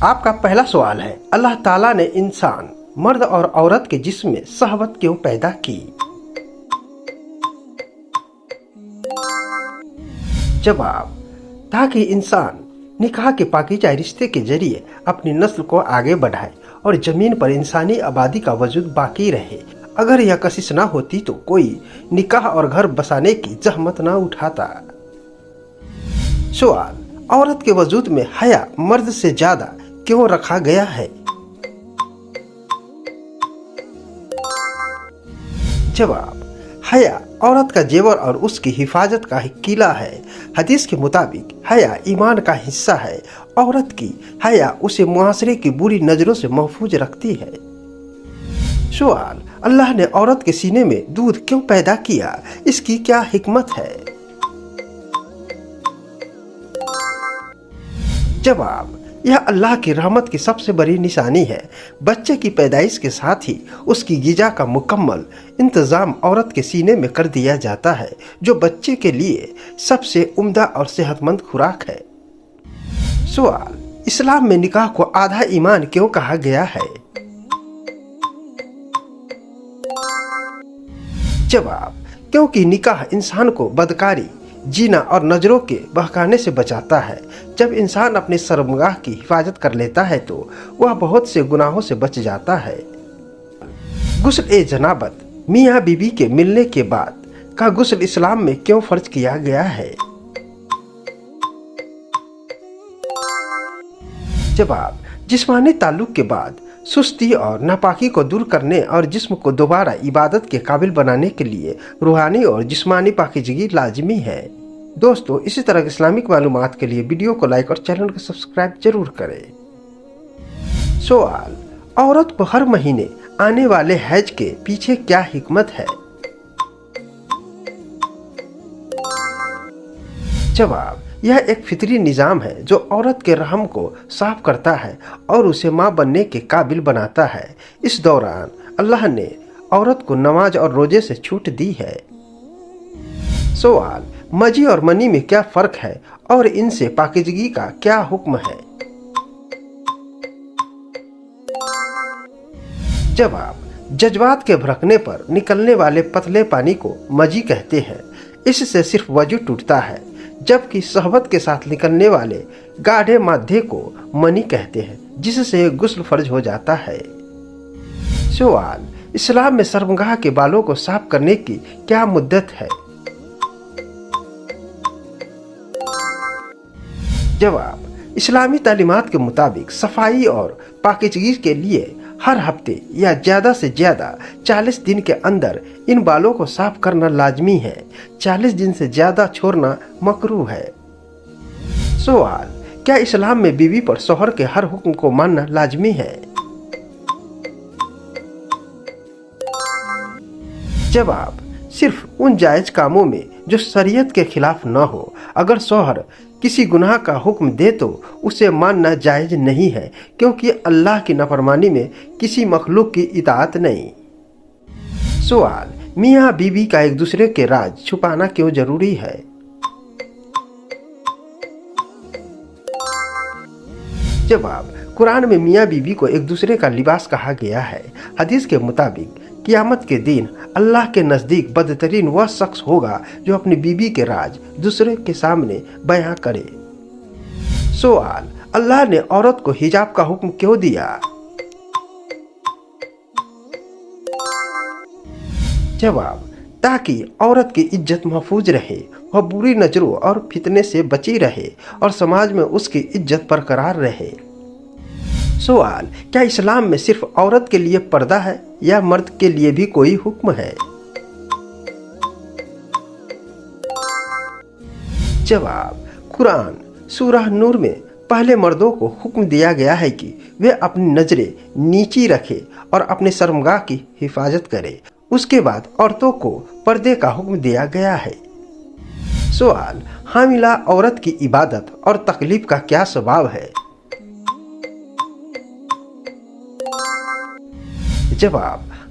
آپ کا پہلا سوال ہے، اللہ تعالیٰ نے انسان مرد اور عورت کے جسم میں شہوت کیوں پیدا کی؟ جواب، تاکہ انسان نکاح کے پاکیزہ رشتے کے ذریعے اپنی نسل کو آگے بڑھائے اور زمین پر انسانی آبادی کا وجود باقی رہے۔ اگر یہ کشش نہ ہوتی تو کوئی نکاح اور گھر بسانے کی زحمت نہ اٹھاتا۔ سوال، عورت کے وجود میں حیا مرد سے زیادہ کیوں رکھا گیا ہے؟ جواب، حیا عورت کا زیور اور اس کی حفاظت کا قلعہ ہے۔ حدیث کے مطابق حیا ایمان کا حصہ ہے۔ عورت کی حیا اسے معاشرے کی بری نظروں سے محفوظ رکھتی ہے۔ سوال، اللہ نے عورت کے سینے میں دودھ کیوں پیدا کیا؟ اس کی کیا حکمت ہے؟ جواب، یہ اللہ کی رحمت کی سب سے بڑی نشانی ہے۔ بچے کی پیدائش کے ساتھ ہی اس کی غذا کا مکمل انتظام عورت کے سینے میں کر دیا جاتا ہے، جو بچے کے لیے سب سے عمدہ اور صحت مند خوراک ہے۔ سوال، اسلام میں نکاح کو آدھا ایمان کیوں کہا گیا ہے؟ جواب، کیونکہ نکاح انسان کو بدکاری، جینا اور نظروں کے بہکانے سے بچاتا ہے۔ جب انسان اپنی شرمگاہ کی حفاظت کر لیتا ہے تو وہ بہت سے گناہوں سے بچ جاتا ہے۔ غسل جنابت میاں بیوی کے ملنے کے بعد کا غسل اسلام میں کیوں فرض کیا گیا ہے؟ جواب، جسمانی تعلق کے بعد سستی اور ناپاکی کو دور کرنے اور جسم کو دوبارہ عبادت کے قابل بنانے کے لیے روحانی اور جسمانی پاکیزگی لازمی ہے۔ دوستو، اسی طرح کی اسلامک معلومات کے لیے ویڈیو کو لائک اور چینل کو سبسکرائب ضرور کریں۔ سوال، عورت کو ہر مہینے آنے والے حیض کے پیچھے کیا حکمت ہے؟ جواب، یہ ایک فطری نظام ہے جو عورت کے رحم کو صاف کرتا ہے اور اسے ماں بننے کے قابل بناتا ہے۔ اس دوران اللہ نے عورت کو نماز اور روزے سے چھوٹ دی ہے۔ سوال، مجی اور منی میں کیا فرق ہے اور ان سے پاکیزگی کا کیا حکم ہے؟ جواب، جذبات کے بھڑکنے پر نکلنے والے پتلے پانی کو مجی کہتے ہیں۔ اس سے صرف وضو ٹوٹتا ہے، جبکہ شہوت کے ساتھ نکلنے والے گاڑھے مادے کو منی کہتے ہیں، جس سے غسل فرض ہو جاتا ہے۔ سوال، اسلام میں شرمگاہ کے بالوں کو صاف کرنے کی کیا مدت ہے؟ جواب، اسلامی تعلیمات کے مطابق صفائی اور پاکیزگی کے لیے ہر ہفتے یا زیادہ سے زیادہ 40 دن کے اندر ان بالوں کو صاف کرنا لازمی ہے۔ 40 دن سے زیادہ چھوڑنا مکروہ ہے۔ سوال، کیا اسلام میں بیوی پر شوہر کے ہر حکم کو ماننا لازمی ہے؟ جواب، صرف ان جائز کاموں میں جو شریعت کے خلاف نہ ہو۔ اگر شوہر کسی گناہ کا حکم دے تو اسے ماننا جائز نہیں ہے، کیونکہ اللہ کی نافرمانی میں کسی مخلوق کی اطاعت نہیں۔ سوال، میاں بیوی کا ایک دوسرے کے راز چھپانا کیوں ضروری ہے؟ جواب، قرآن میں میاں بیوی کو ایک دوسرے کا لباس کہا گیا ہے۔ حدیث کے مطابق قیامت کے دن اللہ کے نزدیک بدترین وہ شخص ہوگا جو اپنی بیوی کے راز دوسرے کے سامنے بیان کرے۔ سوال، اللہ نے عورت کو حجاب کا حکم کیوں دیا؟ جواب، تاکہ عورت کی عزت محفوظ رہے، وہ بری نظروں اور فتنے سے بچی رہے اور سماج میں اس کی عزت برقرار رہے۔ سوال، کیا اسلام میں صرف عورت کے لیے پردہ ہے یا مرد کے لیے بھی کوئی حکم ہے؟ جواب، قرآن سورہ نور میں پہلے مردوں کو حکم دیا گیا ہے کہ وہ اپنی نظریں نیچی رکھے اور اپنے شرمگاہ کی حفاظت کرے۔ اس کے بعد عورتوں کو پردے کا حکم دیا گیا ہے۔ سوال، حاملہ عورت کی عبادت اور تکلیف کا کیا ثواب ہے؟ جواب،